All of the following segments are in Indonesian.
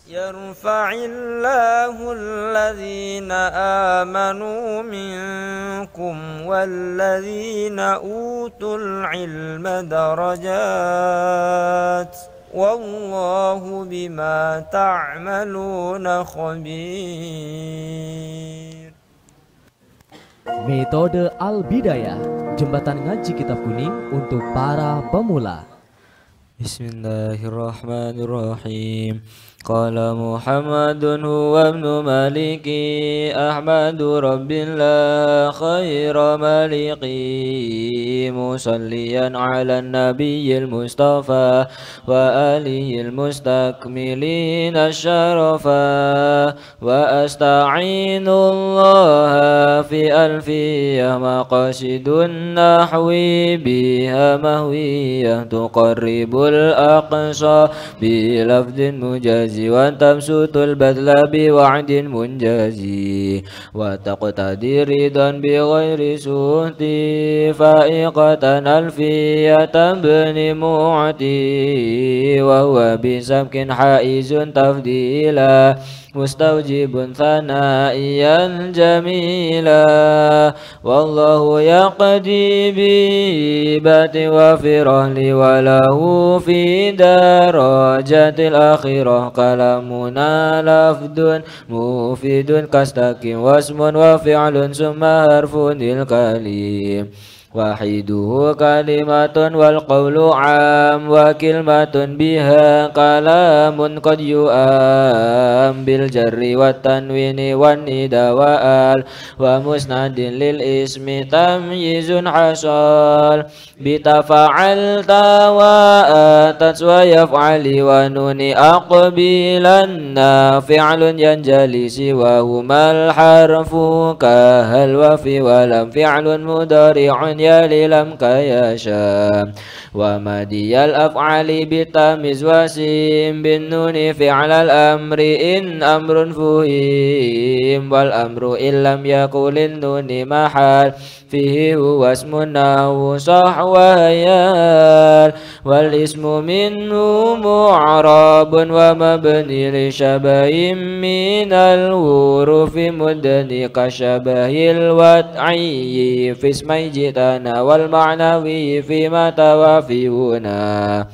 يرفع الله الذين آمنوا منكم والذين أوتوا العلم درجات والله بما تعملون خبير. Metode Al-Bidayah, jembatan ngaji kitab kuning untuk para pemula. Bismillahirrahmanirrahim. Qala Muhammadun huwa ibnu Maliki Ahmadu Rabbillah khaira maliki musalliyan ala nabiyyil mustafa wa alihil mustakmilin asyarafa wa asta'inullaha fi alfiyah maqasidun nahwi biha mahwiyah tuqarribul aqsa bilafdin mujazi wa tamsutul badla biwa'din munjazi wa taqtadi ridan bi ghairi suhti fa'iqatan alfiyatan bni mu'ti wa huwa bisabkin haizun tafdila mustawjibun thana'iyan jamila wallahu yaqdi bi bati wa firahli walahu fi darajatil akhirah kalamuna lafdun mufidun kastakim wasmun wa fi'lun summa harfunil kalim wahiduhu kalimatun wal qawlu am wa kilmatun biha kalamun qad yu'am bil jarri wat tanwini wan nida wa al wa musnadin lil ismi tamyizun hasal bitafa'alta wa atat wa yaf'ali wa nuni aqbilanna fi'lun yanjali siwa humal harfu kahal wa fi walam fi'lun mudari'un yali lam kayasha wa madiyal af'ali bitamiz wasim bin nuni fi'lal amri in amrun fuhim wal amru illam yakulin nuni mahal fihi huwa ismun nahu sahwayal wal ismu minhu mu'rabun wa mabni li syabahin minal hurufi mudni kasyabahil wat'ayyi fismai jitana wal ma'nawi fima tawafiyuna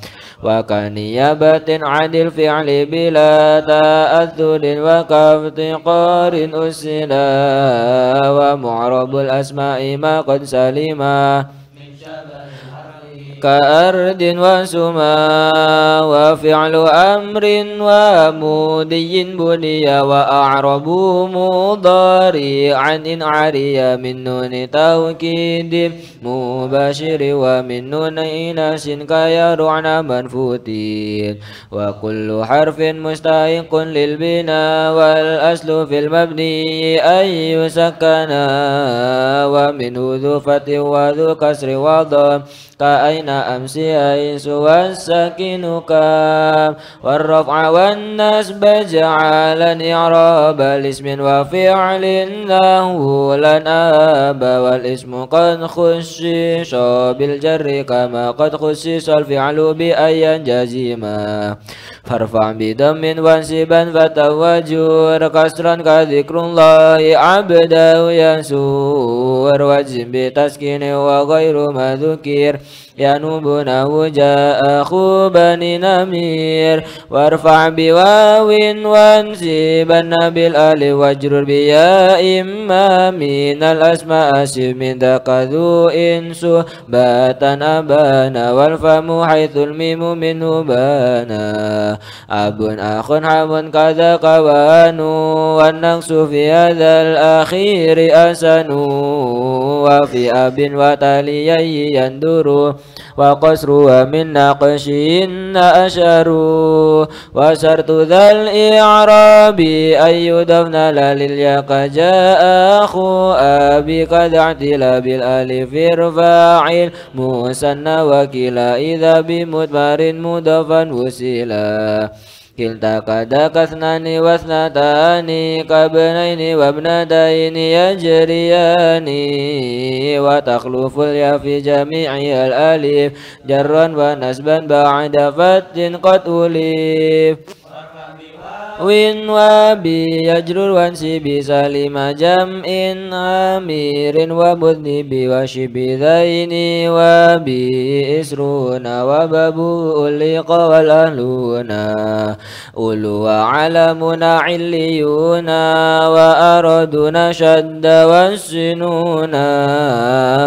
wa kaniyabatin anil fi'li bila ta'adzurin wa kaftiqarin usila wa mu'rabul asma'i ma qad salima ka'ardin wa suma wa fi'lu amrin wa mudiyin buniya wa a'rabu mudari'an in ariya min nuni tawkidin mubashiri wa min nuni inasin kaya ru'na manfutin wa kullu harfin mustahiqun lil bina wal aslu fil mabni ayyu sakana wa min hudhu fatih wa dhu kasri wa dham ka'aina amsi aisu wassakinuka warraf'a wan nasba ja'alan i'raba lismin wa fi'lin lahu lan aba wal ismu qad khussisa bil jarri kama qad khussisa al fi'lu bi ayyan jazima farfa' bi dammin wansiban fatawajur kasran ka dzikrullahi abdahu yasur wajim bi taskini wa ghairu madhukir yanubuna wuja akhu bani namir warfa' biwawin wansiban nabil ali wajrur biya imma minal asma asif min dakadhu insu batan abana wal famu haithul mimu minhu bana abun akhun hamun kada kawanu wan naqsu fi hadzal akhiri asanu wa fi abin wa taliyai yanduru wa qasru wa min naqshin asharu wa sartu dhal i'rabi ayyudafna lalil yaqaja akhu abi kad'atila bil alif irfa'il musanna wa kila idha bimudmarin mudafan wusila kilta kada kasnani wasnatani kabnaini wabnadaini yajriyani wa takhluful ya fi jami'i al alif jarran wa nasban ba'da fatin qad ulif win wa bi yajrur wansi bi salima jam'in amirin wa budni bi wa shibidaini wa bi isruna wa babu uliqa wal ahluna ulu wa alamuna illiyuna wa araduna shadda wassinuna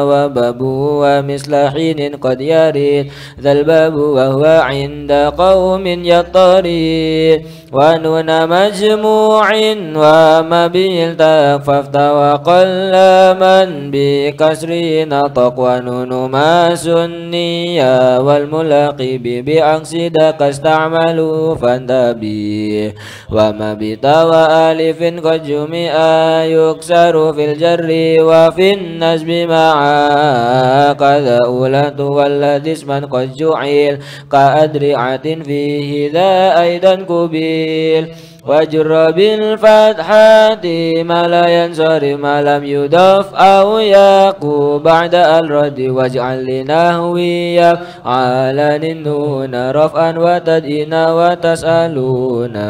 wa babu wa mislahinin qad yarid dhal babu wa huwa inda qawmin yattarid wa nuna majmu'in wa mabil tafafta wa qallaman bi kasri nataq wa nunu ma sunniya wal mulaqibi bi aksida kasta'malu fantabi wa mabita wa alifin qad jumi'a yuksaru fil jarri wa fin nasbi ma'a kadha ulatu walladis man qad ju'il ka adri'atin fihi dha aidan kubil wajra bil fathati ma la yansari ma lam yudaf aw yaqu ba'da al radi waj'al li nahwiya ala nuna raf'an wa tad'ina wa tas'aluna.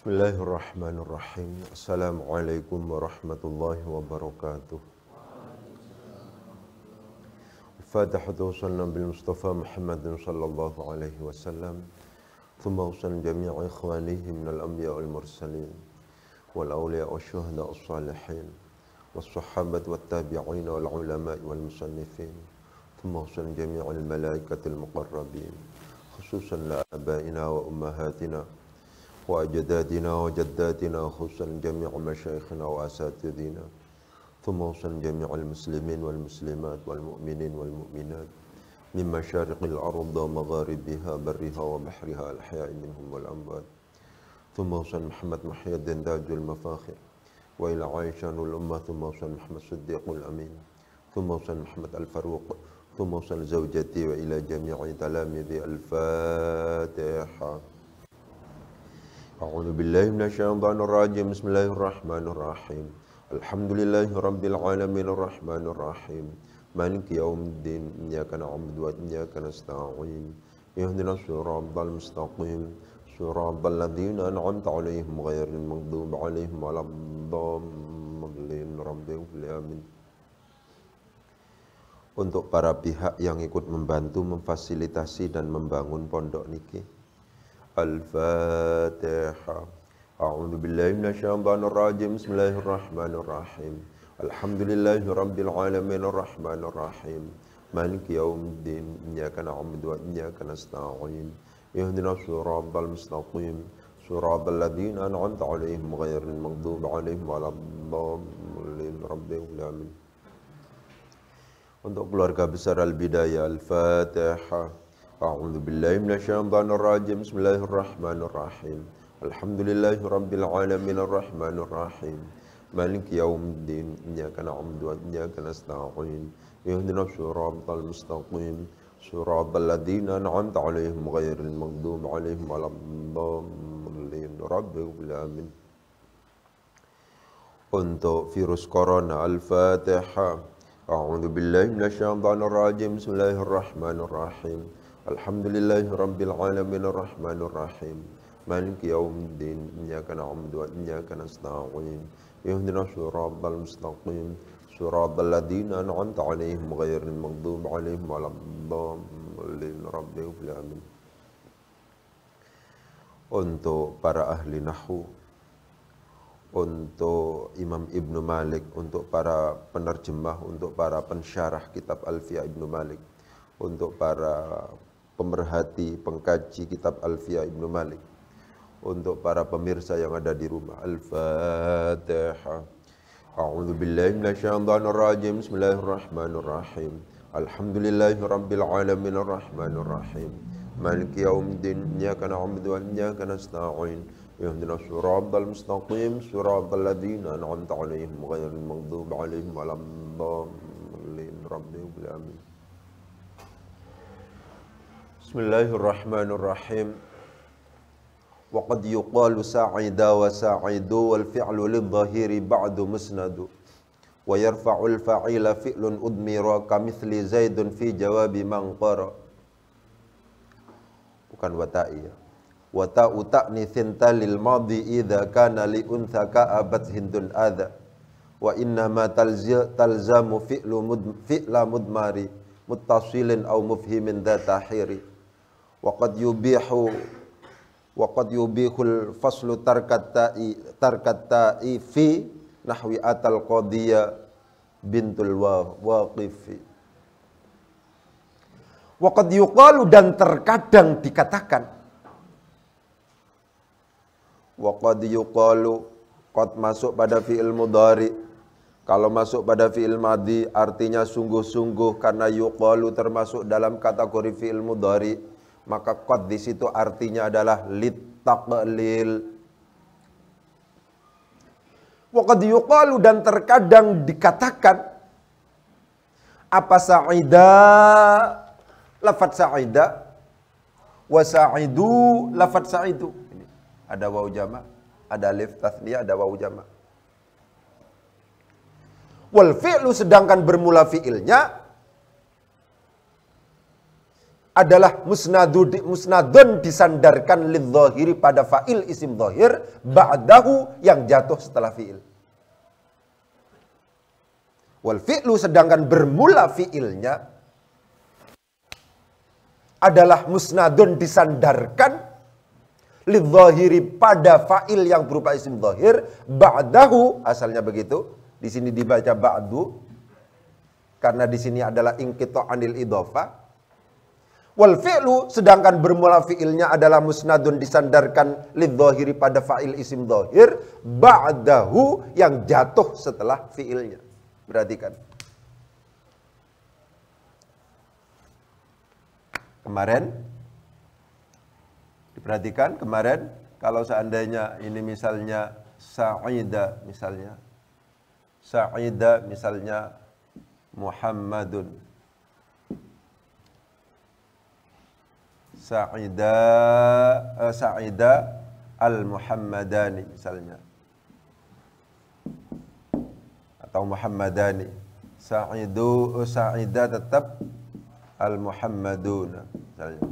Bismillahirrahmanirrahim. Assalamualaikum warahmatullahi wabarakatuh. Al-Fatihatu sallam bil Mustafa Muhammadin sallallahu alaihi wasallam. Thumma usallim jami'a ikhwanihi minal anbiya wal mursalin wal awliya wa syuhada was salihin was sahabat wat tabi'in wal ulama wal musannifin. Thumma usallim jami'al malaikatil muqarrabin khususan la abaina wa ummahatina wa ajdadina wa jaddatina khususan jami'u masyayikhina wa asatidina thumma usan jami'ul muslimin wal muslimat wal mu'minin wal mu'minat min masyariqil ardi wa magharibiha barriha wa bahriha al ahya'i minhum wal amwat thumma usan Muhammad Muhyiddin Tajul Mafakhir wa ila Aishanul Ummah thumma usan Muhammad Siddiqul Amin thumma usan Muhammad Al-Faruq thumma usan zawjati wa ila jami'i talamidhi Al-Fatiha. A'udzu billahi minasyaitonir rajim. Bismillahirrahmanirrahim. Alhamdulillahi rabbil alamin arrahmanir rahim. Maliki yaumiddin. Iyyaka na'budu wa iyyaka nasta'in. Ihdinas siratal mustaqim. Siratal ladzina an'amta 'alaihim ghairil maghdubi 'alaihim waladdallin. Rabbil alamin. Untuk para pihak yang ikut membantu, memfasilitasi dan membangun pondok niki. Al-Fatihah. A'udzu billahi minasyaitonir rajim. Bismillahirrahmanirrahim. Alhamdulillahi rabbil alamin arrahmanir rahim. Maliki yaumiddin. Iyyaka na'budu wa iyyaka nasta'in. Ihdinas siratal mustaqim. Siratal ladzina an'amta 'alaihim ghairil maghdubi 'alaihim waladdallin. Rabbil alamin. Untuk keluarga besar Al-Bidayah. Al-Fatihah. A'udzu billahi minasyaitonir rajim. Bismillahirrahmanirrahim. Alhamdulillahi rabbil alamin arrahmanir rahim. Maliki yaumiddin. Iyyaka na'budu wa iyyaka nasta'in. Ihdinas siratal mustaqim. Siratal ladzina an'amta 'alaihim ghairil maghdubi 'alaihim waladdallin. Rabbil alamin. Untuk virus corona. Al-Fatihah. A'udzu billahi minasyaitonir rajim. Bismillahirrahmanirrahim. Alhamdulillahi rabbil alamin arrahmanir rahim. Maliki yaumiddin. Iyyaka na'budu wa iyyaka nasta'in. Ihdinas siratal mustaqim. Siratal ladzina an'amta 'alaihim ghairil maghdubi 'alaihim waladdallin. Rabbil alamin. Untuk para ahli nahwu, untuk Imam Ibnu Malik, untuk para penerjemah, untuk para pensyarah kitab Alfiyah Ibnu Malik, untuk para pemerhati, pengkaji kitab Alfiyah Ibnu Malik. Untuk para pemirsa yang ada di rumah, Al-Fatihah. A'udzu billahi minasyaitonir rajim. Bismillahirrahmanirrahim. Alhamdulillahirabbil alamin arrahmanir rahim. Maliki yaumiddin. Iyyaka na'budu wa iyyaka nasta'in. Ihdinas siratal mustaqim. Siratal ladzina an'amta 'alaihim ghairil maghdubi 'alaihim waladdallin. Rabbil alamin. Bismillahirrahmanirrahim. Wa qad yuqalu sa'ida wa sa'idu wal fi'lu lidh-dhahiri ba'du musnadu wa yarfa'ul fa'ila fi'lun udmira kamithli zaidun fi jawabi man qara. Bukan wata'i ya. Wata'u ta'nithin talil madhi idza kana li untha ka'abat hindun adha wa inna ma talzamu fi'la mudmari muttasilin aw mufhimin dha tahiri wa qad yubihul faslu tarkat ta'i fi nahwi atal qadiyya bintul waqifi. Wa qad yuqalu, dan terkadang dikatakan. Wa qad yuqalu, qad masuk pada fi'il mudhari. Kalau masuk pada fi'il madhi artinya sungguh-sungguh, karena yuqalu termasuk dalam kategori fi'il mudhari. Maka qad di situ artinya adalah littaqlil. Wa qad yuqalu, dan terkadang dikatakan. Apa sa'ida? Lafaz sa'ida. Wa sa'idu, lafaz sa'idu. Ini ada waw jama', ada alif tathniyah, ada waw jama'. Wal fi'lu, sedangkan bermula fi'ilnya adalah musnadun disandarkan lidh-dhahiri pada fa'il isim dhahir ba'dahu yang jatuh setelah fi'il. Wal fi'lu, sedangkan bermula fi'ilnya adalah musnadun disandarkan lidh-dhahiri pada fa'il yang berupa isim dhahir ba'dahu, asalnya begitu. Di sini dibaca ba'du karena di sini adalah inqita' anil idhofah. Wal fi'lu, sedangkan bermula fi'ilnya adalah musnadun disandarkan lidh-dhahiri pada fa'il isim dhahir ba'dahu yang jatuh setelah fi'ilnya. Perhatikan. Kemarin diperhatikan kemarin kalau seandainya ini misalnya sa'ida misalnya Muhammadun. Sa'ida al-Muhammadani misalnya. Atau Muhammadani. Sa'ida tetap al-Muhammaduna misalnya.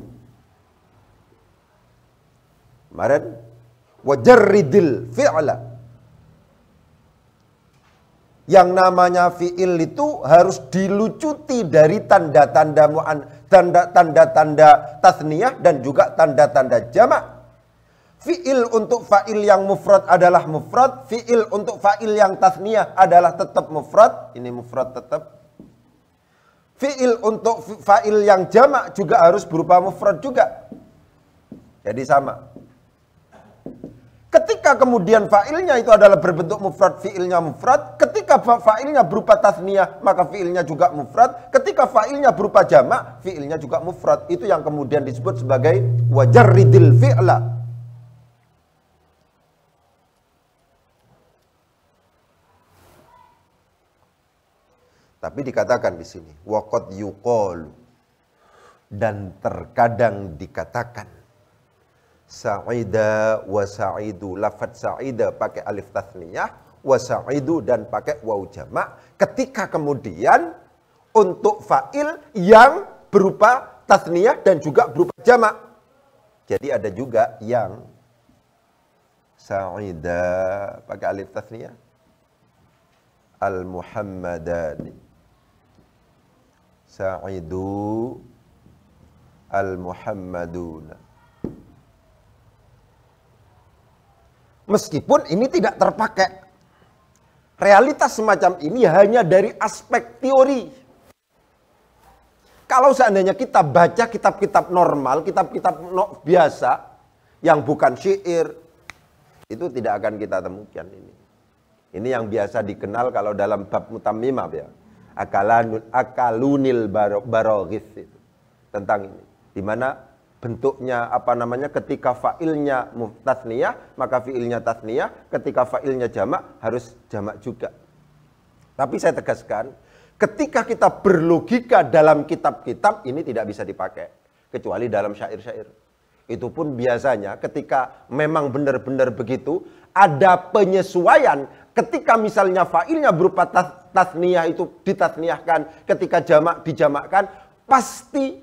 Kemarin wajarridil fi'la. Yang namanya fi'il itu harus dilucuti dari tanda-tanda tanda-tanda tasniyah dan juga tanda-tanda jamak. Fi'il untuk fa'il yang mufrad adalah mufrad, fi'il untuk fa'il yang tasniyah adalah tetap mufrad, ini mufrad tetap. Fi'il untuk fa'il yang jamak juga harus berupa mufrad juga. Jadi sama. Ketika kemudian fa'ilnya itu adalah berbentuk mufrad, fi'ilnya mufrad. Ketika fa'ilnya berupa tasniyah, maka fi'ilnya juga mufrad. Ketika fa'ilnya berupa jamak, fi'ilnya juga mufrad. Itu yang kemudian disebut sebagai wajarridil fi'la. Tapi dikatakan di sini, waqad yuqalu, dan terkadang dikatakan. Sa'ida wa sa'idu, lafaz sa'ida pakai alif tathniyah, wa sa'idu dan pakai waw jamak. Ketika kemudian untuk fa'il yang berupa tathniyah dan juga berupa jamak. Jadi ada juga yang sa'ida pakai alif tathniyah, al-Muhammadani. Sa'idu al-Muhammaduna. Meskipun ini tidak terpakai. Realitas semacam ini hanya dari aspek teori. Kalau seandainya kita baca kitab-kitab normal, kitab-kitab biasa, yang bukan syair, itu tidak akan kita temukan ini. Ini yang biasa dikenal kalau dalam bab mutammimah ya. Akalunil baroghis itu. Tentang ini. Dimana bentuknya apa namanya, ketika fa'ilnya tasniyah, maka fi'ilnya tasniyah, ketika fa'ilnya jamak, harus jamak juga. Tapi saya tegaskan, ketika kita berlogika dalam kitab-kitab, ini tidak bisa dipakai. Kecuali dalam syair-syair. Itu pun biasanya ketika memang benar-benar begitu, ada penyesuaian. Ketika misalnya fa'ilnya berupa tasniyah itu ditasniyahkan, ketika jamak dijamakkan, pasti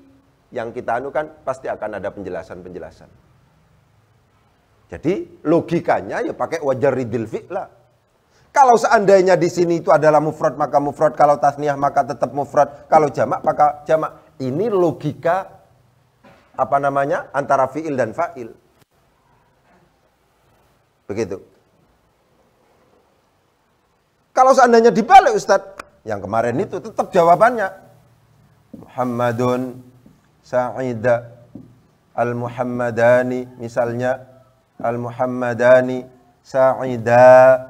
yang kita anukan pasti akan ada penjelasan-penjelasan. Jadi logikanya ya pakai wajar ridil fi'lah. Kalau seandainya di sini itu adalah mufrad maka mufrad, kalau tasniyah maka tetap mufrad, kalau jamak maka jamak. Ini logika apa namanya, antara fi'il dan fa'il. Begitu. Kalau seandainya dibalik Ustadz, yang kemarin itu tetap jawabannya Muhammadun Sa'ida Al-Muhammadani, misalnya Al-Muhammadani Sa'ida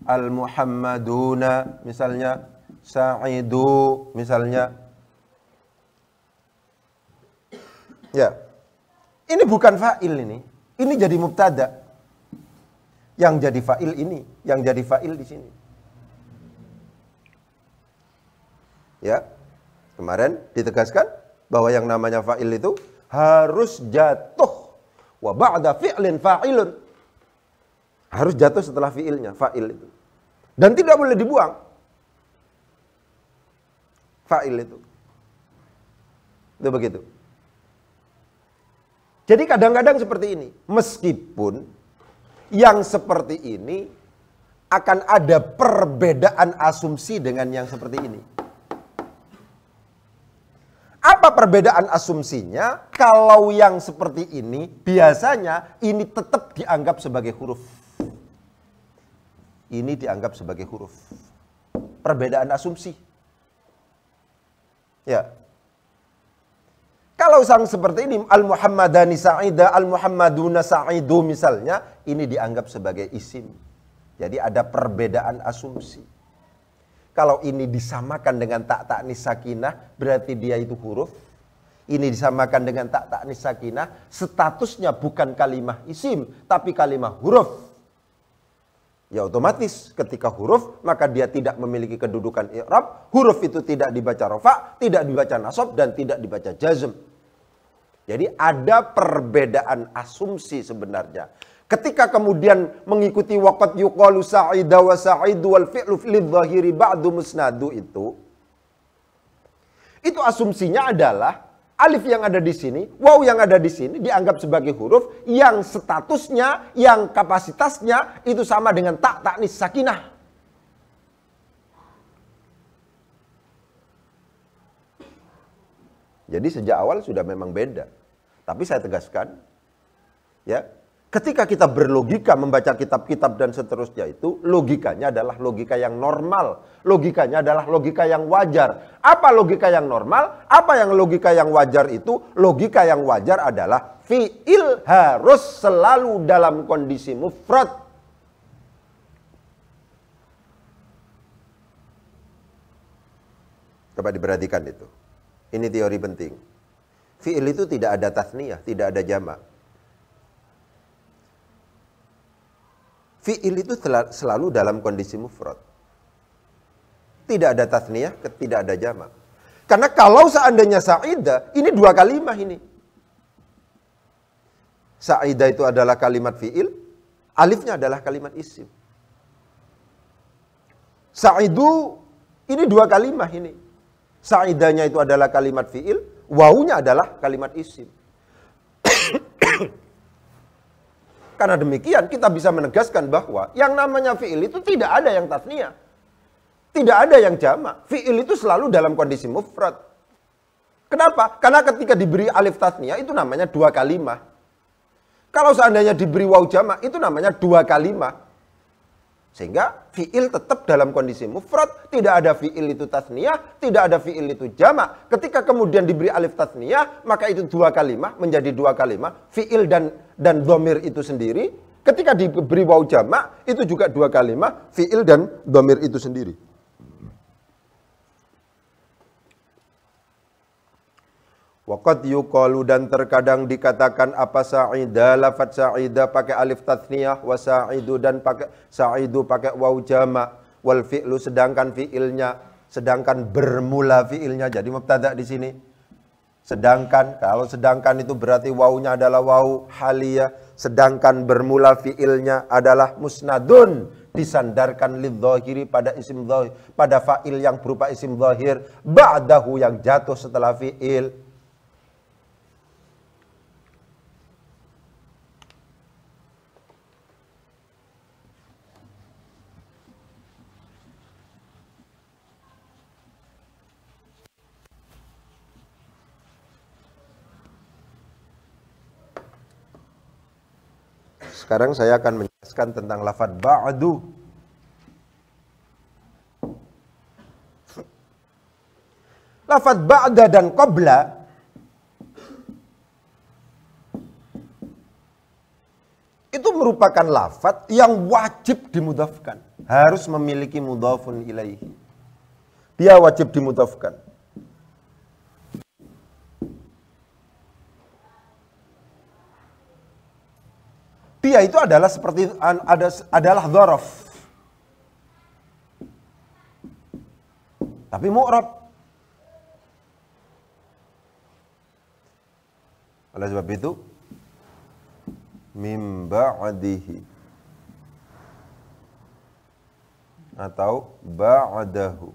Al-Muhammaduna, misalnya Sa'idu, misalnya. Ya, ini bukan fa'il ini. Ini jadi mubtada. Yang jadi fa'il ini, yang jadi fa'il di sini. Ya, kemarin ditegaskan bahwa yang namanya fa'il itu harus jatuh. Wa ba'da fi'lin fa'ilun. Harus jatuh setelah fi'ilnya, fa'il itu. Dan tidak boleh dibuang. Fa'il itu. Itu begitu. Jadi kadang-kadang seperti ini. Meskipun yang seperti ini akan ada perbedaan asumsi dengan yang seperti ini. Apa perbedaan asumsinya? Kalau yang seperti ini, biasanya ini tetap dianggap sebagai huruf. Ini dianggap sebagai huruf. Perbedaan asumsi. Ya. Kalau sang seperti ini, Al-Muhammadani Sa'ida, Al-Muhammaduna Sa'idu misalnya, ini dianggap sebagai isim. Jadi ada perbedaan asumsi. Kalau ini disamakan dengan tak ta'nis sakinah, berarti dia itu huruf. Ini disamakan dengan tak ta'nis sakinah, statusnya bukan kalimah isim, tapi kalimah huruf. Ya otomatis ketika huruf, maka dia tidak memiliki kedudukan i'rab. Huruf itu tidak dibaca rafa', tidak dibaca nasab, dan tidak dibaca jazm. Jadi ada perbedaan asumsi sebenarnya. Ketika kemudian mengikuti waqad yuqalu sa'ida wa sa'idu wal fi'lu lidh-dhahiri ba'du musnadu itu asumsinya adalah alif yang ada di sini, waw yang ada di sini dianggap sebagai huruf yang statusnya, yang kapasitasnya itu sama dengan tak ta'nis sakinah. Jadi sejak awal sudah memang beda. Tapi saya tegaskan, ya, ketika kita berlogika membaca kitab-kitab dan seterusnya itu, logikanya adalah logika yang normal. Logikanya adalah logika yang wajar. Apa logika yang normal? Apa yang logika yang wajar itu? Logika yang wajar adalah fi'il harus selalu dalam kondisi mufrad. Coba diperhatikan itu. Ini teori penting. Fi'il itu tidak ada tasniyah, tidak ada jamak. Fi'il itu selalu dalam kondisi mufrad. Tidak ada tasniyah, tidak ada jamak. Karena kalau seandainya sa'idah, ini dua kalimah ini. Sa'idah itu adalah kalimat fi'il, alifnya adalah kalimat isim. Sa'idu, ini dua kalimah ini. Sa'idahnya itu adalah kalimat fi'il, wawunya adalah kalimat isim. Karena demikian kita bisa menegaskan bahwa yang namanya fi'il itu tidak ada yang tasniyah. Tidak ada yang jamak. Fi'il itu selalu dalam kondisi mufrad. Kenapa? Karena ketika diberi alif tasniyah itu namanya dua kalimah. Kalau seandainya diberi waw jamak itu namanya dua kalimah. Sehingga fi'il tetap dalam kondisi mufrad, tidak ada fi'il itu tasniyah, tidak ada fi'il itu jamak. Ketika kemudian diberi alif tasniyah, maka itu dua kalimah menjadi dua kalimah, fi'il dan dhamir itu sendiri. Ketika diberi waw jamak, itu juga dua kalimah, fi'il dan dhamir itu sendiri. Waqad yuqalu, dan terkadang dikatakan apa sa'ida, lafaz sa'ida pakai alif tasniyah, wa sa'idu dan pakai sa'idu pakai waw jamak, wal fi'lu sedangkan fi'ilnya, sedangkan bermula fi'ilnya jadi mubtada di sini. Sedangkan, kalau sedangkan itu berarti wawnya adalah waw haliyah, sedangkan bermula fi'ilnya adalah musnadun, disandarkan lidh-dhahiri pada isim dhahir, pada fa'il yang berupa isim dhahir, ba'dahu yang jatuh setelah fi'il. Sekarang saya akan menjelaskan tentang lafaz ba'du. Lafaz ba'da dan qabla itu merupakan lafaz yang wajib dimudhafkan. Harus memiliki mudhafun ilaihi. Dia wajib dimudhafkan. Dia itu adalah seperti adalah dzaraf. Tapi mu'rab. Oleh sebab itu mim ba'dihi atau ba'dahu.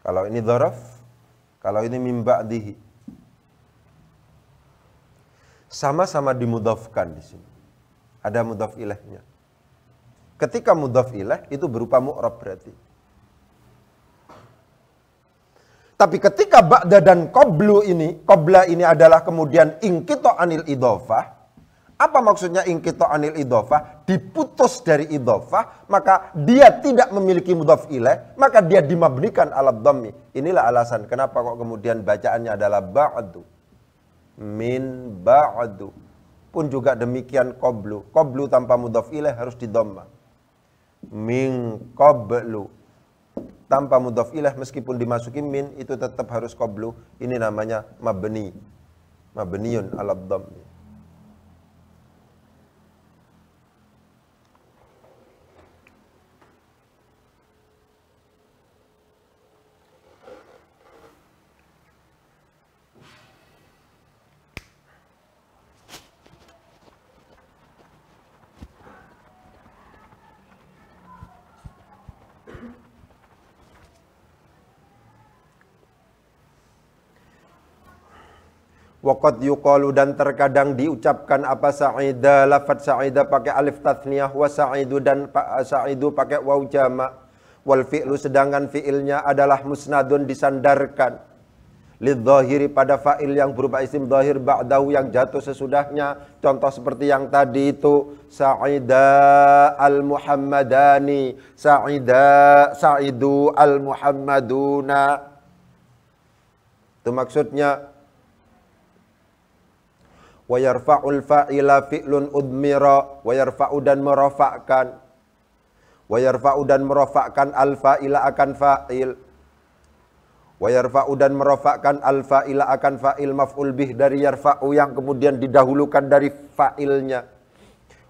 Kalau ini dzaraf, kalau ini mim ba'dihi. Sama-sama dimudhafkan di sini. Ada mudhaf ilaihnya. Ketika mudhaf ilaih itu berupa mu'rab berarti. Tapi ketika ba'da dan qablu ini, qabla ini adalah kemudian inqita' anil idhofah. Apa maksudnya inqita' anil idhofah? Diputus dari idhofah, maka dia tidak memiliki mudhaf ilaih, maka dia dimabnikan ala dhammi. Inilah alasan kenapa kok kemudian bacaannya adalah ba'du. Min ba'du. Pun juga demikian qablu. Qablu tanpa mudhaf ilaih harus didhamma. Min qablu. Tanpa mudhaf ilaih meskipun dimasuki min itu tetap harus qablu. Ini namanya mabni. Mabniun 'ala dhammi. Waqad yuqalu, dan terkadang diucapkan apa sa'ida, lafaz sa'ida pakai alif tathniyah, wa sa'idu dan sa'idu pakai waw jamak, wal fi'lu sedangkan fi'ilnya adalah musnadun disandarkan lidh-dhahiri pada fa'il yang berupa isim dhahir ba'dahu yang jatuh sesudahnya. Contoh seperti yang tadi itu sa'ida al-muhammadani, sa'idu al-muhammaduna. Itu maksudnya. Wa yarfa'ul fa'ila fi'lun udmira, wa yarfa'u dan merofakkan, wa yarfa'u dan merofakkan al-fa'ila akan fa'il, wa yarfa'u dan merofakkan al-fa'ila akan fa'il maf'ul bih dari yarfa'u yang kemudian didahulukan dari fa'ilnya,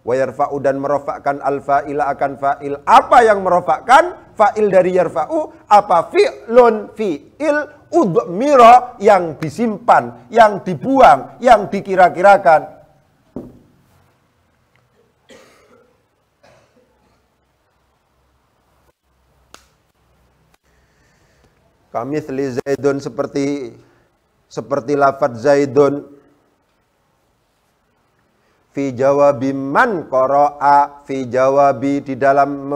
wa yarfa'u dan merofakkan al-fa'ila akan fa'il. Apa yang merofakkan? Fa'il dari yarfa'u. Apa? Fi'lun, fi'il udmira yang disimpan, yang dibuang, yang dikira-kirakan. Kamitsli Zaidun, seperti lafaz Zaidun. Fi jawabi man qara'a, fi jawabi di dalam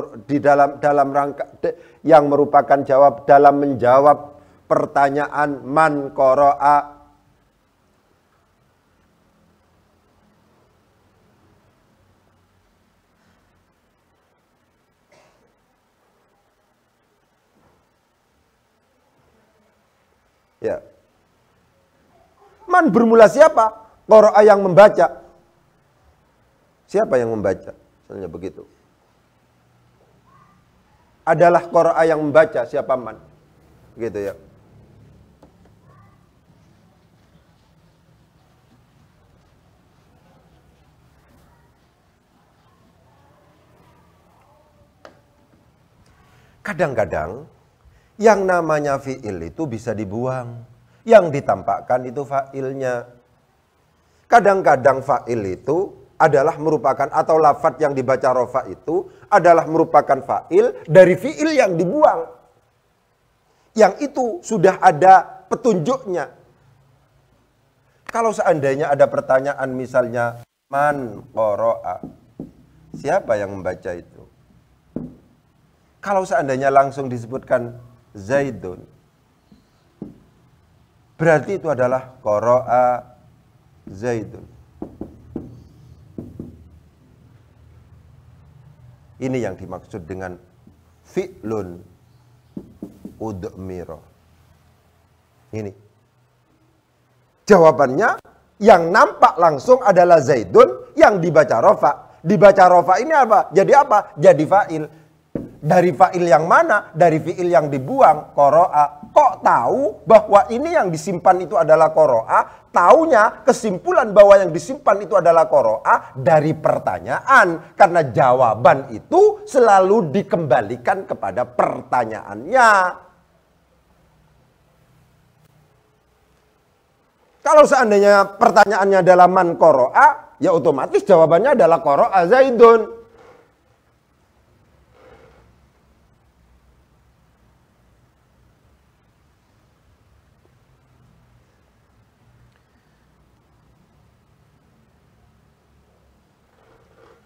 rangka yang merupakan jawab, dalam menjawab pertanyaan man qara'a. Ya. Man bermula siapa? Qara'a yang membaca. Siapa yang membaca? Misalnya begitu. Adalah qara'a yang membaca, siapa man? Gitu ya. Kadang-kadang yang namanya fi'il itu bisa dibuang. Yang ditampakkan itu fa'ilnya. Kadang-kadang fa'il itu adalah merupakan, atau lafadz yang dibaca rofa itu adalah merupakan fa'il dari fi'il yang dibuang. Yang itu sudah ada petunjuknya. Kalau seandainya ada pertanyaan misalnya, man qara'a, siapa yang membaca itu? Kalau seandainya langsung disebutkan Zaidun, berarti itu adalah qara'a Zaidun. Ini yang dimaksud dengan fi'lun udmira. Ini. Jawabannya yang nampak langsung adalah Zaidun, yang dibaca rofa. Dibaca rofa ini apa? Jadi apa? Jadi fa'il. Dari fa'il yang mana? Dari fi'il yang dibuang, qara'a. Kok tahu bahwa ini yang disimpan itu adalah qara'a? Taunya kesimpulan bahwa yang disimpan itu adalah qara'a dari pertanyaan. Karena jawaban itu selalu dikembalikan kepada pertanyaannya. Kalau seandainya pertanyaannya adalah man qara'a, ya otomatis jawabannya adalah qara'a Zaidun.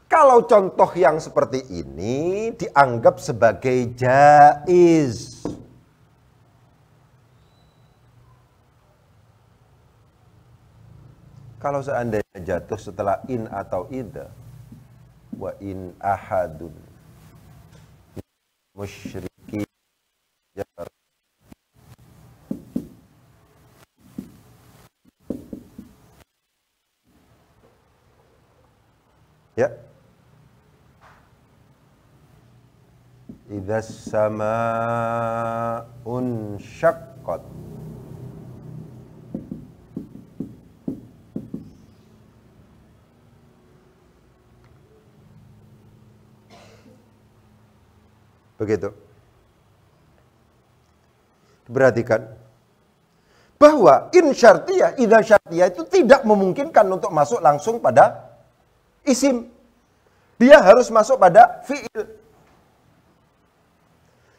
Kalau contoh yang seperti ini dianggap sebagai jaiz. Kalau seandainya jatuh setelah in atau idza, wa in ahadun musyriki ya. Idza samaa'un syaqqat. Begitu. Perhatikan bahwa in syartiyah, idza syartiyah itu tidak memungkinkan untuk masuk langsung pada isim. Dia harus masuk pada fi'il.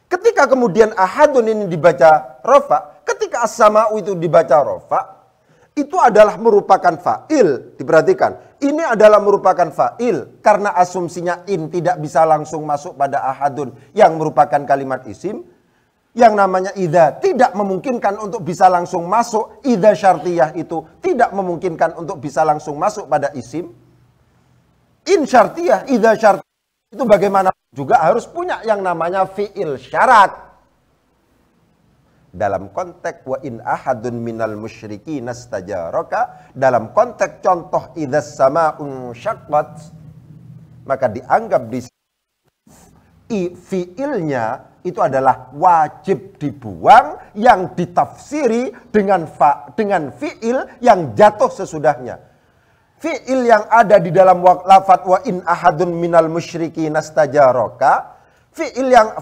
Ketika kemudian ahadun ini dibaca rofa, ketika as-sama'u itu dibaca rofa, itu adalah merupakan fa'il. Diperhatikan, ini adalah merupakan fa'il karena asumsinya in tidak bisa langsung masuk pada ahadun yang merupakan kalimat isim. Yang namanya idza tidak memungkinkan untuk bisa langsung masuk. Idza syartiyah itu tidak memungkinkan untuk bisa langsung masuk pada isim. In syartiyah, idza syartiyah itu bagaimana juga harus punya yang namanya fi'il syarat. Dalam konteks wa in ahadun minal musyrikin nastajaraka, dalam konteks contoh idzas sama'un syaqqat, maka dianggap di fi'ilnya itu adalah wajib dibuang yang ditafsiri dengan fi'il yang jatuh sesudahnya. Fi'il yang ada di dalam lafadz wa in ahadun minal musyrikin nastajaraka, fi'il yang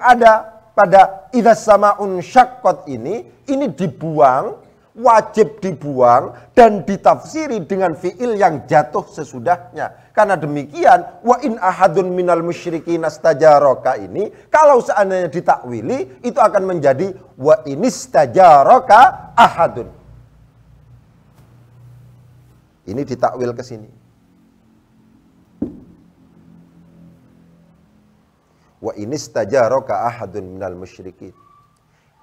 ada pada idzas sama'un syaqqat ini dibuang, wajib dibuang dan ditafsiri dengan fi'il yang jatuh sesudahnya. Karena demikian wa in ahadun minal musyrikin nastajaraka ini kalau seandainya ditakwili itu akan menjadi wa inistajaraka ahadun. Ini ditakwil ke sini. Wa inistajaraka ahadun minal musyrikin.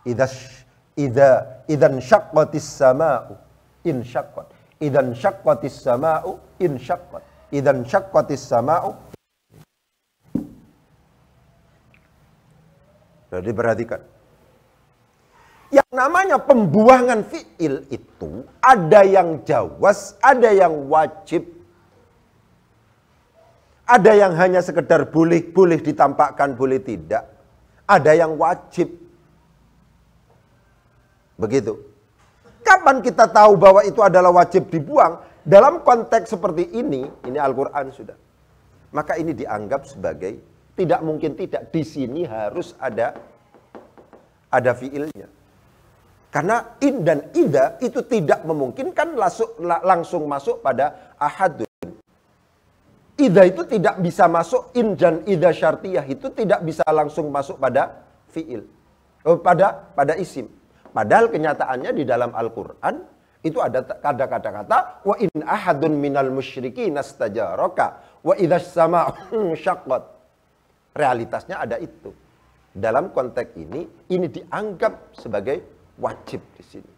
Idzan syaqqatis sama'u in syaqqat. Idzan syaqqatis sama'u in syaqqat. Idzan syaqqatis sama'u. Jadi perhatikan. Yang namanya pembuangan fi'il itu ada yang jawaz, ada yang wajib. Ada yang hanya sekedar boleh ditampakkan, boleh tidak. Ada yang wajib. Begitu. Kapan kita tahu bahwa itu adalah wajib dibuang? Dalam konteks seperti ini Al-Quran sudah. Maka ini dianggap sebagai tidak mungkin tidak. Di sini harus ada fiilnya. Karena in dan ida itu tidak memungkinkan langsung masuk pada ahadun. Ida itu tidak bisa masuk, in dan ida syartiyah itu tidak bisa langsung masuk pada fiil. Pada isim. Padahal kenyataannya di dalam Al-Quran itu ada kata-kata wa in ahadun minal musyrikin nastajaraka wa idzas sama'u syaqqat. Realitasnya ada itu. Dalam konteks ini dianggap sebagai wajib di sini.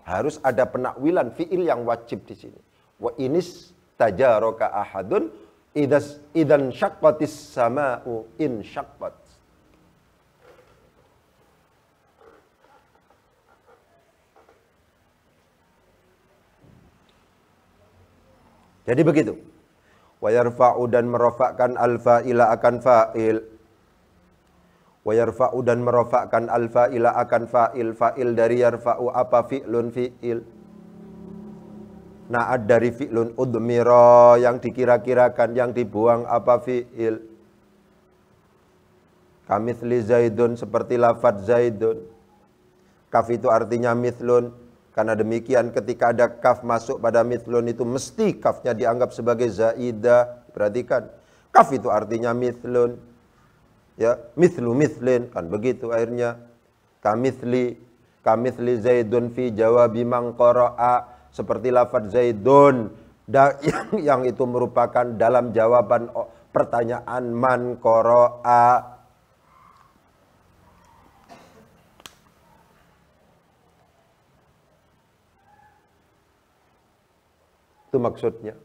Harus ada penakwilan fiil yang wajib di sini. Wa inis tajaraka ahadun idan syaqqatis sama'u in syaqqat. Jadi begitu. Wa yarfa'u dan merofakkan al-fa'ila akan fa'il. Wa yarfa'u dan merofakkan al-fa'ila akan fa'il. Fa'il dari yarfa'u apa? Fi'lun fi'il. Na'ad dari fi'lun udmira yang dikira-kirakan, yang dibuang apa? Fi'il. Kamithli zaidun seperti lafadz zaidun. Kaf itu artinya mithlun. Karena demikian ketika ada kaf masuk pada mithlun itu mesti kafnya dianggap sebagai zaidah. Perhatikan. Kaf itu artinya mithlun. Ya, mithlu mithlin. Kan begitu akhirnya. Kamithli zaidun fi jawabi man qara'a. Seperti lafadz zaidun. Yang itu merupakan dalam jawaban pertanyaan man qara'a. Itu maksudnya.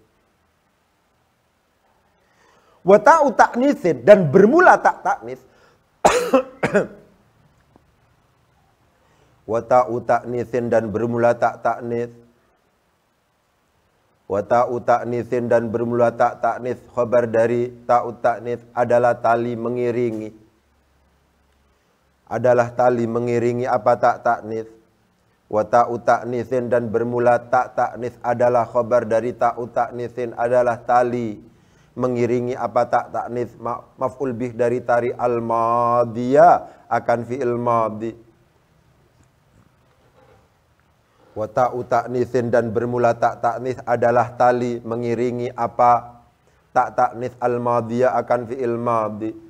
Wa ta'u ta'nitsin dan bermula tak ta'nits. Wa ta'u ta'nitsin dan bermula tak ta'nits. Wa ta'u ta'nitsin dan bermula tak ta'nits. Khabar dari ta'u ta'nits adalah tali mengiringi. Adalah tali mengiringi apa tak ta'nits. Wa ta'u ta'nitsin dan bermula tak ta'nits adalah khabar dari ta'u ta'nitsin adalah tali mengiringi apa tak ta'nits. Maf'ul bih dari tari al-madiyah akan fi'il madhi. Wa ta'u ta'nitsin dan bermula tak ta'nits adalah tali mengiringi apa tak ta'nits al-madiyah akan fi'il madhi.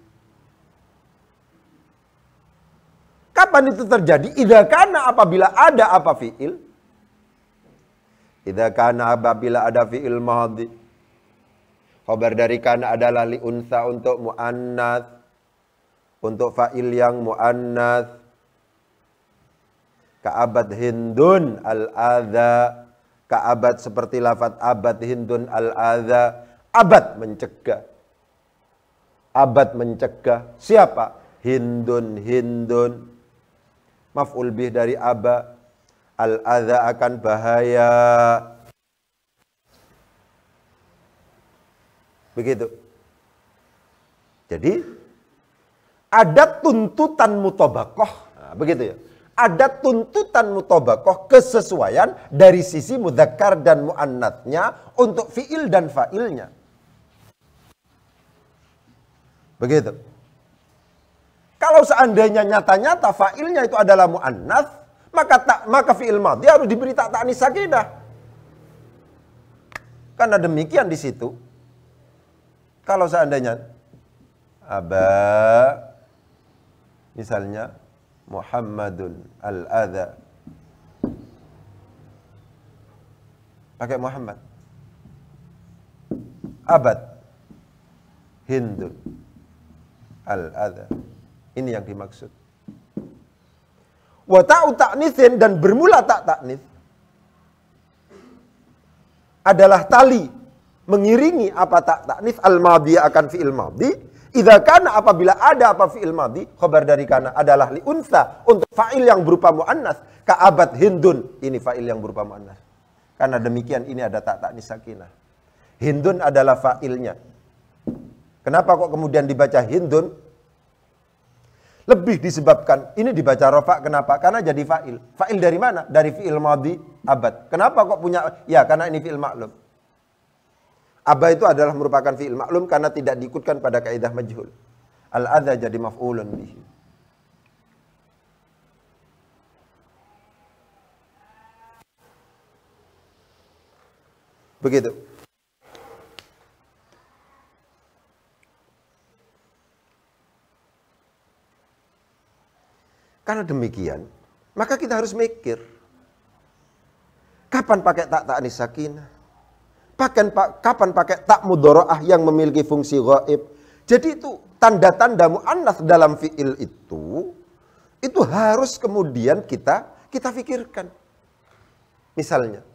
Kapan itu terjadi? Idza kana apabila ada apa fi'il? Idza kana apabila ada fi'il madhi. Khabar dari kana adalah li unsa untuk muannats. Untuk fa'il yang muannats. Ka'abad hindun al-adha. Ka'abad seperti lafaz abad hindun al-adha. Abad mencegah. Abad mencegah. Siapa? Hindun. Maf'ul bih dari aba. Al-adha akan bahaya. Begitu. Jadi ada tuntutan mutabakoh. Nah, begitu ya. Ada tuntutan mutabakoh kesesuaian dari sisi mudzakkar dan muannatnya untuk fiil dan fa'ilnya. Begitu. Kalau seandainya nyata-nyata fa'ilnya itu adalah mu'annats, maka fi'il madhi harus diberi tak ta'nis sakinah. Karena demikian di situ. Kalau seandainya aba misalnya Muhammadun al-adha. Pakai Muhammad. Abad Hindun al-adha. Ini yang dimaksud. Wa ta'u ta'nitsin dan bermula tak ta'nits adalah tali mengiringi apa tak ta'nits al-madhi akan fi'il madhi Idza kana apabila ada apa fi'il madhi, khabar dari kana adalah li unsa untuk fa'il yang berupa muannas, ka abad hindun, ini fa'il yang berupa muannas. Karena demikian ini ada ta'nis sakinah. Hindun adalah fa'ilnya. Kenapa kok kemudian dibaca hindun? Lebih disebabkan ini dibaca rofa, kenapa? Karena jadi fa'il. Fa'il dari mana? Dari fi'il madhi abad. Kenapa kok punya? Ya karena ini fi'il maklum. Aba itu adalah merupakan fi'il maklum karena tidak diikutkan pada kaidah majhul. Al-adha jadi maf'ulun bihi. Begitu. Karena demikian, maka kita harus mikir. Kapan pakai ta'nis sakinah? Kapan pakai tak mudharaah yang memiliki fungsi ghaib? Jadi itu tanda-tanda mu'annas dalam fi'il itu harus kemudian kita pikirkan. Misalnya,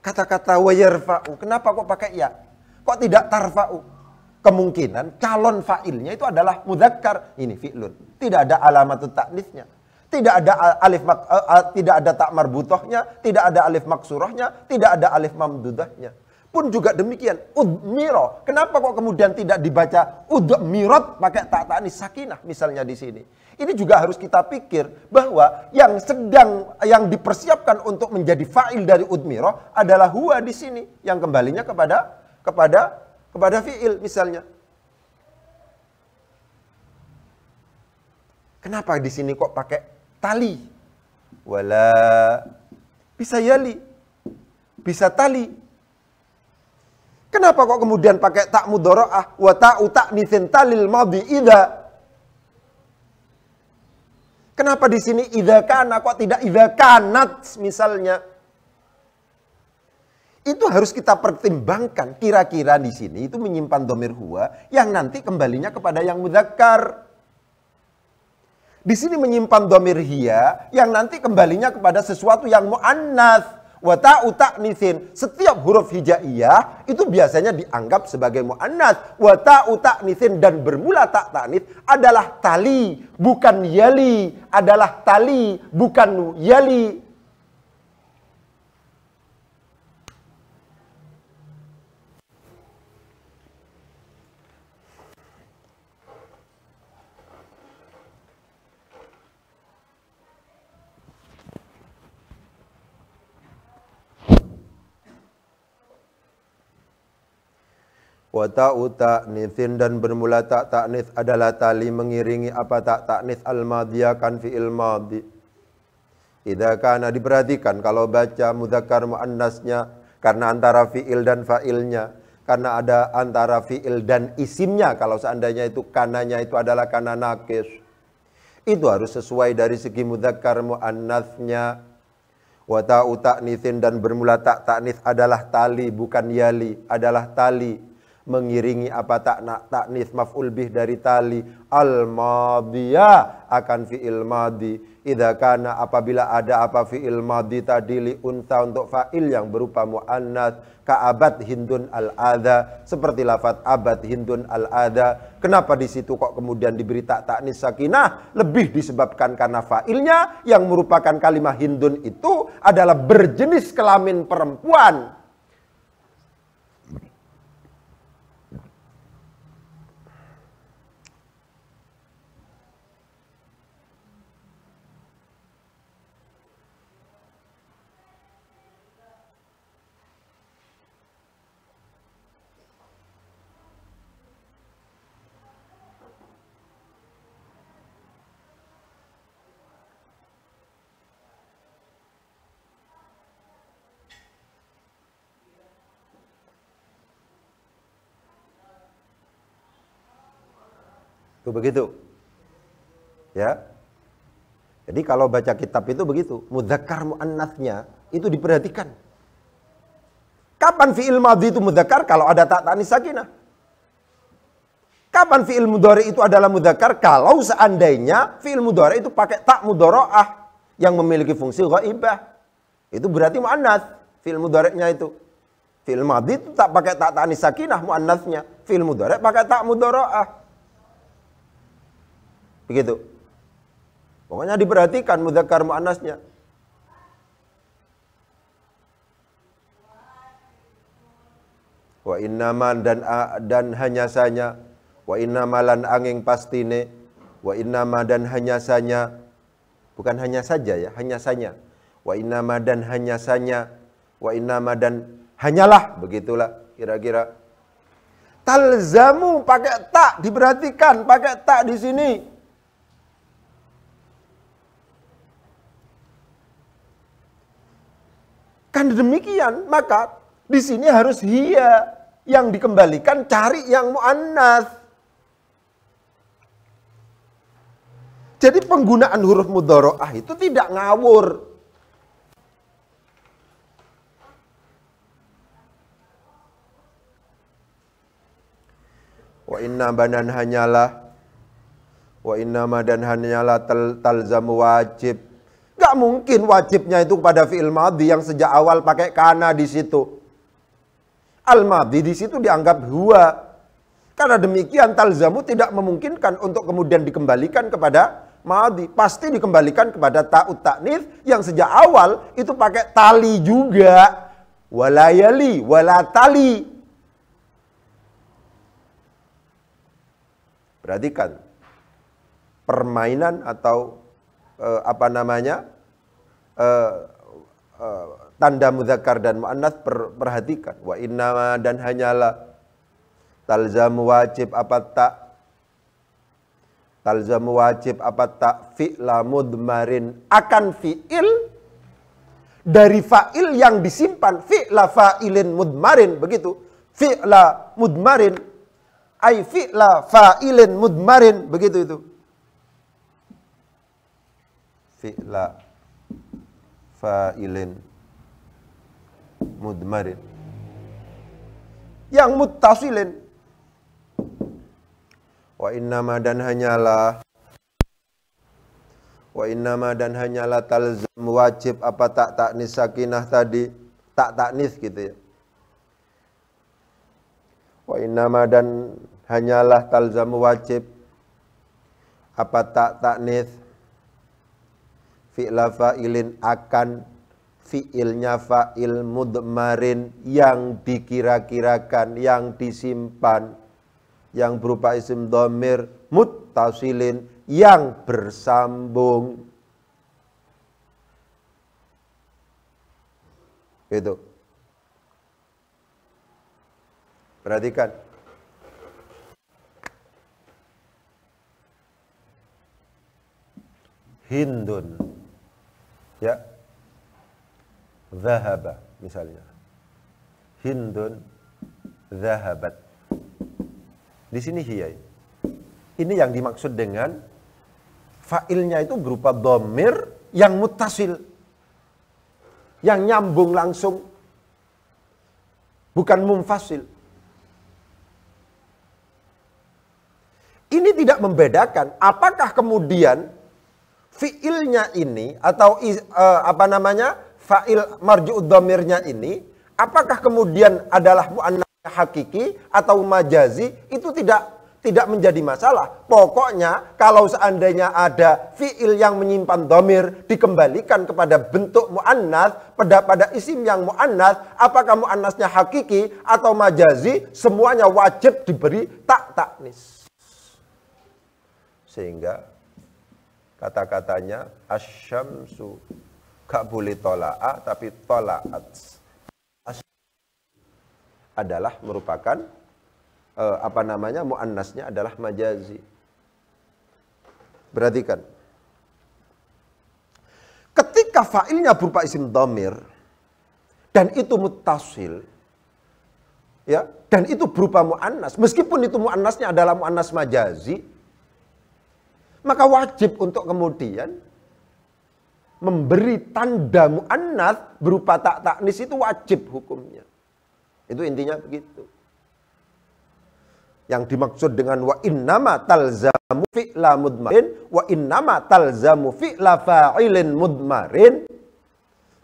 kata-kata wa yarfa'u, kenapa kok pakai ya? Kok tidak tarfa'u? Kemungkinan calon fa'ilnya itu adalah mudzakkar. Ini fi'lun. Tidak ada alamatut ta'nitsnya. Tidak ada tidak ada tak marbutohnya, tidak ada alif maksurahnya, tidak ada alif mamdudahnya. Pun juga demikian, udmiro. Kenapa kok kemudian tidak dibaca udmirot pakai ta'nis sakinah misalnya di sini? Ini juga harus kita pikir bahwa yang dipersiapkan untuk menjadi fa'il dari udmiro adalah huwa di sini yang kembalinya kepada fi'il misalnya. Kenapa di sini kok pakai tali? Wala bisa yali, bisa tali. Kenapa kok kemudian pakai tak mudharaah wa ta'u ta'nitsin talil madhi idza? Kenapa di sini idza kana kok tidak idza kanat misalnya? Itu harus kita pertimbangkan kira-kira di sini itu menyimpan dhamir huwa yang nanti kembalinya kepada yang mudzakkar. Di sini menyimpan dhamir hiya yang nanti kembalinya kepada sesuatu yang muannats. Wa ta'u ta'nitsin, setiap huruf hijaiyah itu biasanya dianggap sebagai muannats. Wa ta'u ta'nitsin dan bermula tak ta'nits adalah tali bukan yali, adalah tali bukan yali. Wa ta'u ta'nitsin dan bermula tak ta'nits adalah tali mengiringi apa tak ta'nits al-madhiyakan fi'il madhi. Idza kana diperhatikan kalau baca mudzakkar muannasnya karena antara fi'il dan fa'ilnya, karena ada antara fi'il dan isimnya kalau seandainya itu kananya itu adalah kana nakis. Itu harus sesuai dari segi mudzakkar muannasnya. Wa ta'u ta'nitsin dan bermula tak ta'nits adalah tali bukan yali, adalah tali mengiringi apa ta'nits maf'ul bih dari tali al-madhiyah akan fi'il madhi. Idza kana apabila ada apa fi'il madhi tadi li unta untuk fa'il yang berupa muannats ka abad hindun al-adha, seperti lafaz abad hindun al-adha. Kenapa di situ kok kemudian diberi ta'nis sakinah? Lebih disebabkan karena fa'ilnya yang merupakan kalimah hindun itu adalah berjenis kelamin perempuan. Begitu. Ya. Jadi kalau baca kitab itu begitu, mudzakkar muannatsnya itu diperhatikan. Kapan fi'il madhi itu mudzakkar? Kalau ada ta'nis sakinah. Kapan fi'il mudhari itu adalah mudzakkar? Kalau seandainya fi'il mudhari itu pakai tak mudharaah yang memiliki fungsi ghaibah. Itu berarti muannats fi'il mudhari'nya itu. Fi'il madhi itu tak pakai tak ta'nis sakinah muannasnya. Fi'il mudhari pakai tak mudhara'ah. Begitu. Pokoknya diperhatikan mudzakkar muannasnya. Wa innama dan hanya saja, wa innama lan angin pastine, wa innama dan hanya saja, bukan hanya saja ya, hanya saja. Wa innama dan hanya saja, wa innama dan hanyalah, begitulah kira-kira. Talzamu pakai tak, diperhatikan pakai tak di sini. Kan demikian, maka di sini harus hiya yang dikembalikan, cari yang muannas. Jadi penggunaan huruf mudhara'ah itu tidak ngawur. Wa inna banan hanyalah, wa inna madan hanyalah talzamu wajib. Gak mungkin wajibnya itu pada fi'il madhi yang sejak awal pakai kana di situ. Al-madhi di situ dianggap huwa. Karena demikian talzamu tidak memungkinkan untuk kemudian dikembalikan kepada madhi. Pasti dikembalikan kepada ta'ut ta'nits yang sejak awal itu pakai tali juga. Walayali, walatali. Perhatikan. Permainan atau tanda mudzakkar dan muannats perhatikan. Wa innama dan hanyalah talzamu wajib apa tak, talzamu wajib apa tak fi'la mudmarin akan fi'il dari fa'il yang disimpan, fi'la fa'ilin mudmarin, begitu. Fi'la mudmarin ay fi'la fa'ilin mudmarin, begitu itu. Fi'la fa'ilin mudmarin yang muttasilin. Wa innama dan hanyalah, wa innama dan hanyalah talzam wajib apa tak ta'nis sakinah tadi, tak ta'nis gitu ya. Wa innama dan hanyalah talzam wajib apa tak ta'nis fi'la fa'ilin akan fi'ilnya fa'il mudmarin yang dikira-kirakan, yang disimpan, yang berupa isim dhamir muttasilin yang bersambung. Itu. Perhatikan. Hindun. Ya. Zahaba misalnya. Hindun zahabat. Di sini hiya. Ini yang dimaksud dengan fa'ilnya itu berupa dhamir yang muttasil. Yang nyambung langsung. Bukan munfasil. Ini tidak membedakan apakah kemudian fi'ilnya ini atau fa'il marju'ud dhamirnya ini apakah kemudian adalah muannats hakiki atau majazi, itu tidak menjadi masalah. Pokoknya kalau seandainya ada fi'il yang menyimpan dhamir dikembalikan kepada bentuk muannats, pada isim yang muannats, apakah muannasnya hakiki atau majazi, semuanya wajib diberi tak ta'nis. Sehingga kata-katanya asyamsu gak boleh tola'a tapi tola'at adalah merupakan muannasnya adalah majazi. Perhatikan. Ketika fa'ilnya berupa isim dhamir dan itu muttasil, ya, dan itu berupa muannas, meskipun itu muannasnya adalah muannas majazi, maka wajib untuk kemudian memberi tanda muannas berupa tak ta'nis, itu wajib hukumnya. Itu intinya begitu. Yang dimaksud dengan wa innama talzamu fi'la mudmarin, wa innama talzamu fi'la fa'ilin mudmarin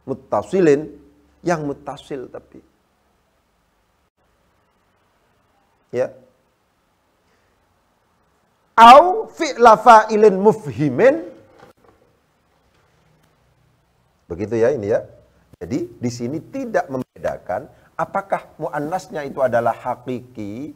muttasilin, yang muttasil tapi Ya. Au fi'la fa'ilin mufhimin. Begitu ya ini ya. Jadi di sini tidak membedakan apakah muannasnya itu adalah hakiki,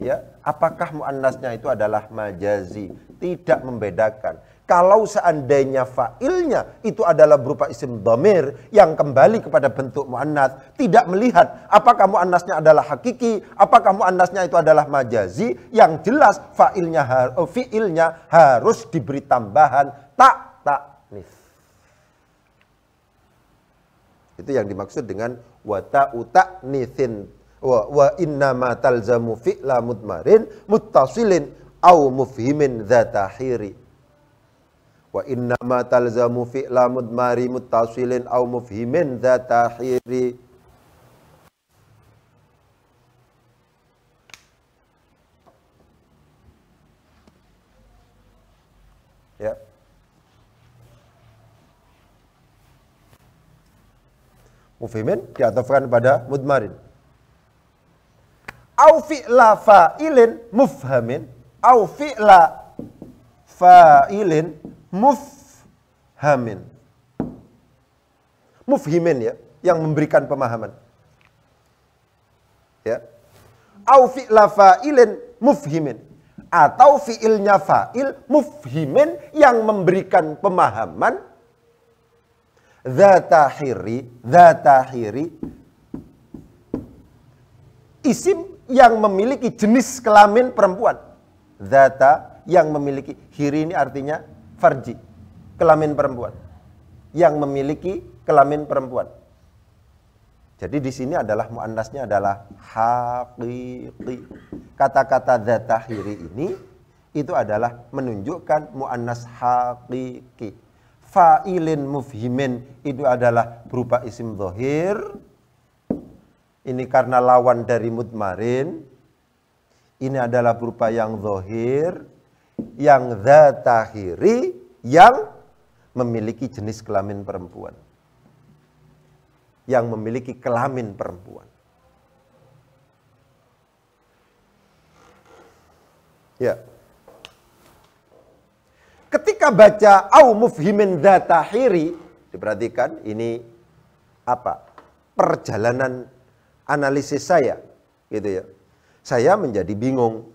ya, apakah muannasnya itu adalah majazi. Tidak membedakan. Kalau seandainya fa'ilnya itu adalah berupa isim dhamir yang kembali kepada bentuk muannas, tidak melihat apakah muannasnya adalah hakiki, apakah muannasnya itu adalah majazi, yang jelas fi'ilnya harus diberi tambahan ta'nis. Itu yang dimaksud dengan wa ta'u ta'nitsin wa innama talzamu fi'la mudmarin muttasilin au mufhimin dzatahiri. Wa innama talzamu fi'la mudmari muttasilin au mufhimin dzatahiri. Ya. Mufhimin diatafkan pada mudmarin. Au fi'la fa'ilin mufhamin, au fi'la fa'ilin mufhamin. Mufhimin ya, yang memberikan pemahaman. Ya. Au fi'la fa'ilin mufhimin, atau fi'ilnya fa'il mufhimin yang memberikan pemahaman. Dzatahiri isim yang memiliki jenis kelamin perempuan. Dzata yang memiliki, hiri ini artinya farji, kelamin perempuan, yang memiliki kelamin perempuan. Jadi di sini adalah muannasnya adalah haqiqi. Kata-kata dzatahiri ini itu adalah menunjukkan muannas haqiqi. Fa'ilin mufhimin itu adalah berupa isim dhohir. Ini karena lawan dari mudmarin. Ini adalah berupa yang dhohir, yang dzatahiri, yang memiliki jenis kelamin perempuan, yang memiliki kelamin perempuan. Ya. Ketika baca au mufhimin dzatahiri, diperhatikan ini apa? Perjalanan analisis saya, gitu ya. Saya menjadi bingung.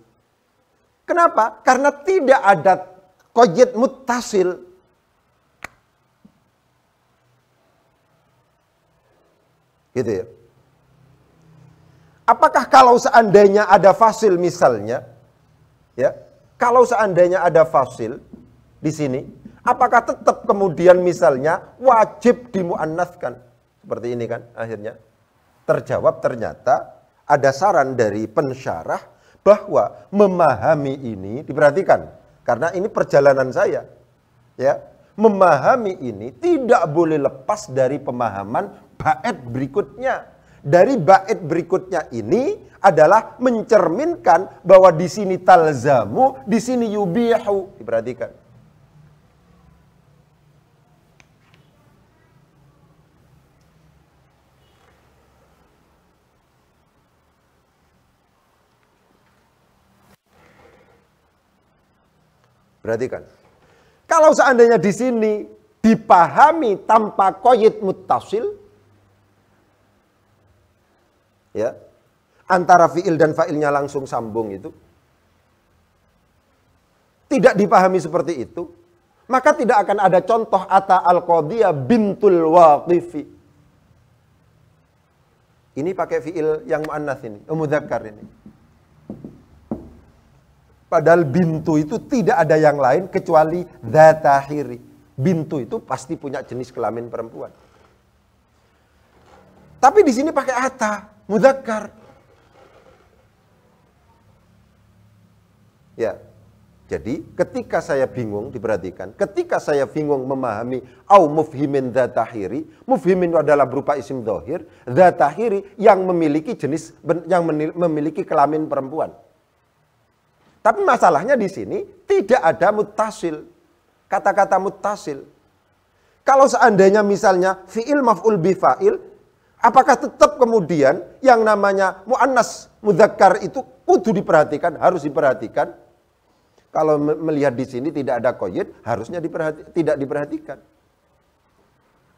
Kenapa? Karena tidak ada qayd muttasil. Gitu ya. Apakah kalau seandainya ada fasil misalnya, ya, kalau seandainya ada fasil di sini, apakah tetap kemudian misalnya wajib dimuannaskan? Seperti ini kan akhirnya. Terjawab ternyata ada saran dari pensyarah bahwa memahami ini, diperhatikan, karena ini perjalanan saya. Ya, memahami ini tidak boleh lepas dari pemahaman bait berikutnya. Dari bait berikutnya ini adalah mencerminkan bahwa di sini talzamu, di sini yubihu. Diperhatikan. Perhatikan. Kalau seandainya di sini dipahami tanpa qayd muttasil, ya, antara fi'il dan fa'ilnya langsung sambung itu, tidak dipahami seperti itu, maka tidak akan ada contoh ata al-qadiyah bintul waqifi. Ini pakai fi'il yang muannats ini, mudzakkar ini. Padahal bintu itu tidak ada yang lain kecuali dzatahiri. Bintu itu pasti punya jenis kelamin perempuan. Tapi di sini pakai ata, mudzakkar. Ya. Jadi ketika saya bingung, diperhatikan, ketika saya bingung memahami au mufhimin dzatahiri, mufhimin itu adalah berupa isim dhahir, dzatahiri yang memiliki jenis, yang memiliki kelamin perempuan. Tapi masalahnya di sini tidak ada muttasil. Kata-kata muttasil. Kalau seandainya misalnya fi'il maf'ul bi fa'il, Apakah tetap kemudian yang namanya mu'annas mudzakkar itu kudu diperhatikan, harus diperhatikan? Kalau melihat di sini tidak ada qayyid, harusnya tidak diperhatikan.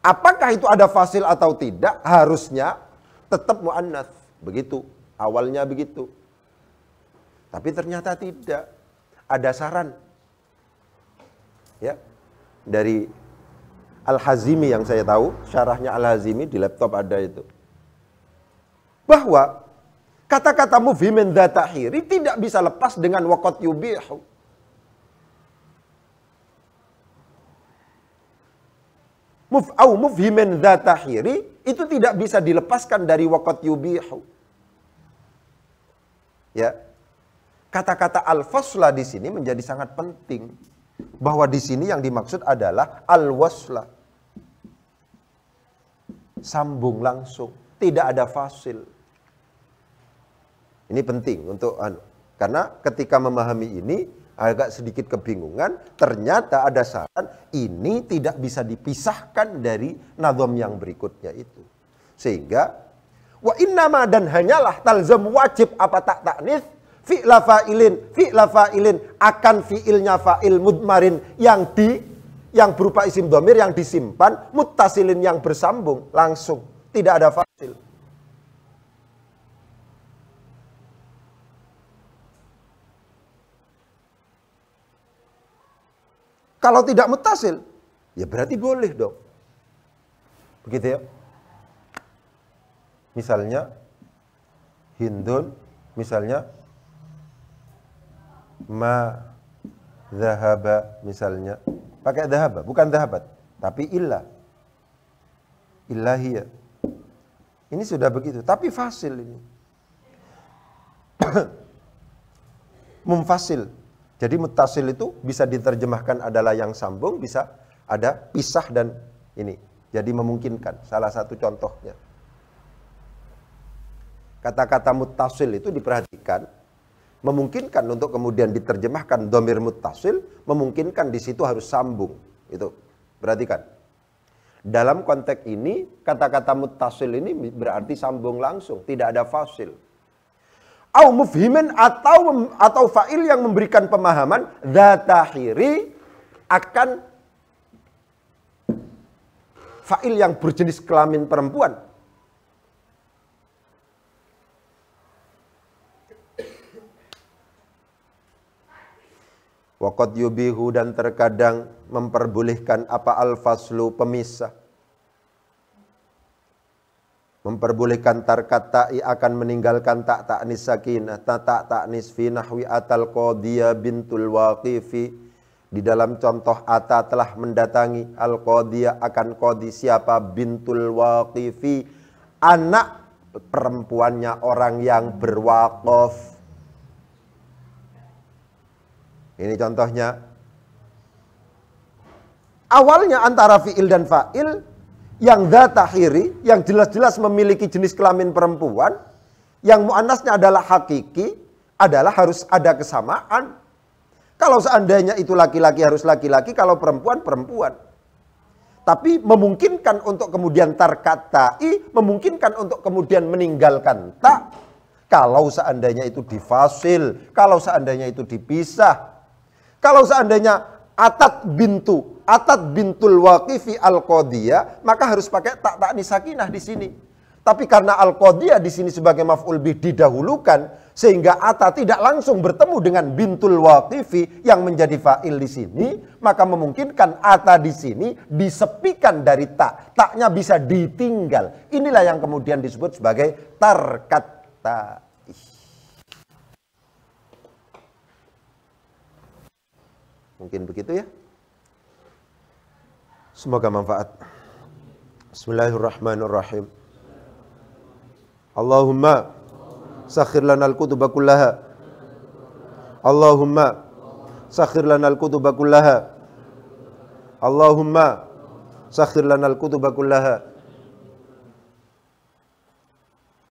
Apakah itu ada fasil atau tidak? Harusnya tetap mu'annas. Begitu, awalnya begitu. Tapi ternyata tidak. Ada saran. Ya. Dari Al-Hazimi yang saya tahu, syarahnya Al-Hazimi di laptop ada itu. Bahwa kata-kata mufhimin dzatahiri tidak bisa lepas dengan waqad yubihu. Mufhimin dzatahiri itu tidak bisa dilepaskan dari waqad yubihu. Ya. Kata-kata al-fasla di sini menjadi sangat penting. Bahwa di sini yang dimaksud adalah al-wasla. Sambung langsung, tidak ada fasil. Ini penting untuk karena ketika memahami ini agak sedikit kebingungan, ternyata ada saran ini tidak bisa dipisahkan dari nadham yang berikutnya itu. Sehingga wa innama dan hanyalah talzam wajib apa tak taknis fi'la fa'ilin akan fi'ilnya fa'il mudmarin yang berupa isim dhamir yang disimpan, muttasilin yang bersambung langsung, tidak ada fasil. Kalau tidak muttasil, ya berarti boleh dong. Begitu ya. Misalnya Hindun, misalnya ma dhahaba misalnya. Pakai dhahaba, bukan dhahabat, tapi illa. Illahiyah. Ini sudah begitu, tapi fasil ini. Mumfasil. Jadi muttasil itu bisa diterjemahkan adalah yang sambung, bisa ada pisah dan ini. Jadi memungkinkan, salah satu contohnya. Kata-kata muttasil itu diperhatikan, memungkinkan untuk kemudian diterjemahkan dhamir muttasil, memungkinkan di situ harus sambung. Itu perhatikan. Dalam konteks ini kata-kata muttasil ini berarti sambung langsung, tidak ada fasil. Au mufhimin atau fa'il yang memberikan pemahaman dzatahiri akan fa'il yang berjenis kelamin perempuan. Waqad yubihu dan terkadang memperbolehkan apa al-faslu pemisah. Memperbolehkan tarkat ta'i akan meninggalkan tak ta'nis sakinah, tak ta'nis fi nahwi atal qadiyah bintul waqifi. Di dalam contoh ata telah mendatangi al-qadiyah akan qadi siapa bintul waqifi, anak perempuannya orang yang berwaqaf. Ini contohnya. Awalnya antara fi'il dan fa'il yang dzatahiri, yang jelas-jelas memiliki jenis kelamin perempuan, yang muannasnya adalah hakiki, adalah harus ada kesamaan. Kalau seandainya itu laki-laki harus laki-laki, kalau perempuan, perempuan. Tapi memungkinkan untuk kemudian tarkatai, memungkinkan untuk kemudian meninggalkan tak. Kalau seandainya itu difasil, kalau seandainya itu dipisah. Kalau seandainya atat bintul waqifi al-qadiyah, maka harus pakai tak ta'nis sakinah di sini. Tapi karena al-qadiyah di sini sebagai maf'ul bih didahulukan, sehingga ata tidak langsung bertemu dengan bintul waqifi yang menjadi fa'il di sini, maka memungkinkan ata di sini disepikan dari tak. Taknya bisa ditinggal. Inilah yang kemudian disebut sebagai tarkat ta. Mungkin begitu ya. Semoga manfaat. Bismillahirrahmanirrahim. Allahumma sakhir lana al-kutuba kullaha. Allahumma sakhir lana al-kutuba kullaha. Allahumma sakhir lana al-kutuba kullaha.